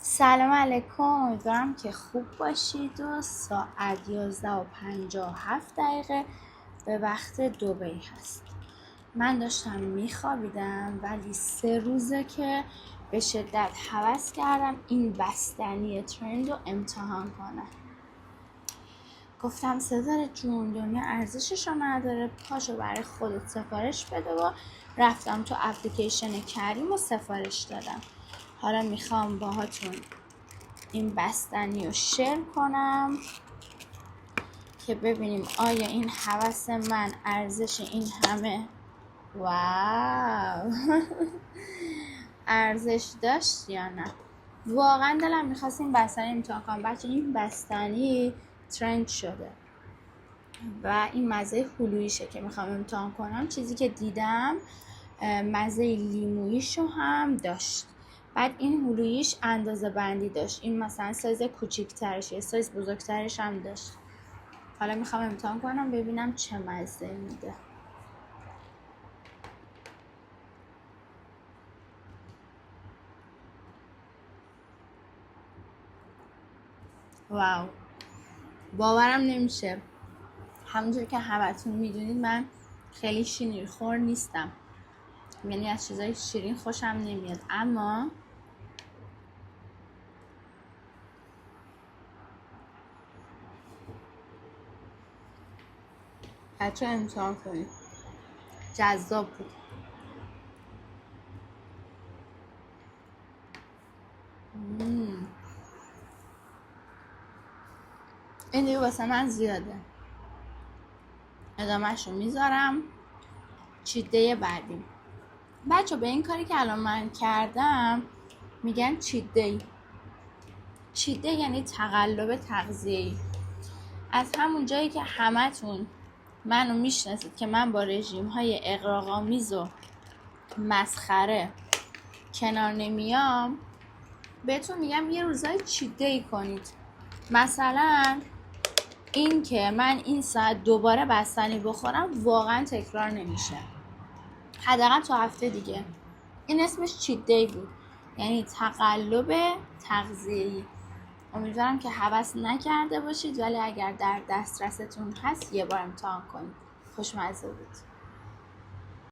سلام علیکم، امیدوارم که خوب باشید و ساعت 11:57 به وقت دبی هست. من داشتم میخوابیدم ولی 3 روزه که به شدت هوس کردم این بستنی ترند رو امتحان کنم. گفتم سزار جون، دنیا ارزششو نداره، پاشو برای خودت سفارش بده و رفتم تو اپلیکیشن کریم و سفارش دادم. حالا میخوام باهاتون این بستنی رو شیر کنم که ببینیم آیا این هوس من ارزش این همه واو ارزش داشت یا نه. واقعا دلم میخواست این بستنی امتحان کنم. بچه این بستنی ترند شده و این مزه هلوییشه که میخوام امتحان کنم. چیزی که دیدم مزه لیموییشو هم داشت. بعد این هلوییش اندازه بندی داشت، این مثلا سایز کوچیک‌ترش، یه سایز بزرگترش هم داشت. حالا میخوام امتحان کنم ببینم چه مزه میده. واو، باورم نمیشه. همونجور که همتون میدونید من خیلی شیرین خور نیستم، یعنی از چیزای شیرین خوشم نمیاد، اما بچه امتحان کنید، جذاب بود. این دیگه واسه من زیاده، ادامهش رو میذارم چیت دی بعدی. بچه به این کاری که الان من کردم میگن چیت دی. چیت دی یعنی تقلب تغذیه‌ای. از همون جایی که همتون منو میشناسید که من با رژیم های اغراق‌آمیز و مسخره کنار نمیام، بهتون میگم یه روزای چیت دی کنید. مثلا این که من این ساعت دوباره بستنی بخورم واقعا تکرار نمیشه، حداقل تا هفته دیگه. این اسمش چیت دی بود، یعنی تقلب تغذیه‌ای. امیدوارم که هوس نکرده باشید، ولی اگر در دسترستون هست یه بار امتحان کنید. خوشمزه بود.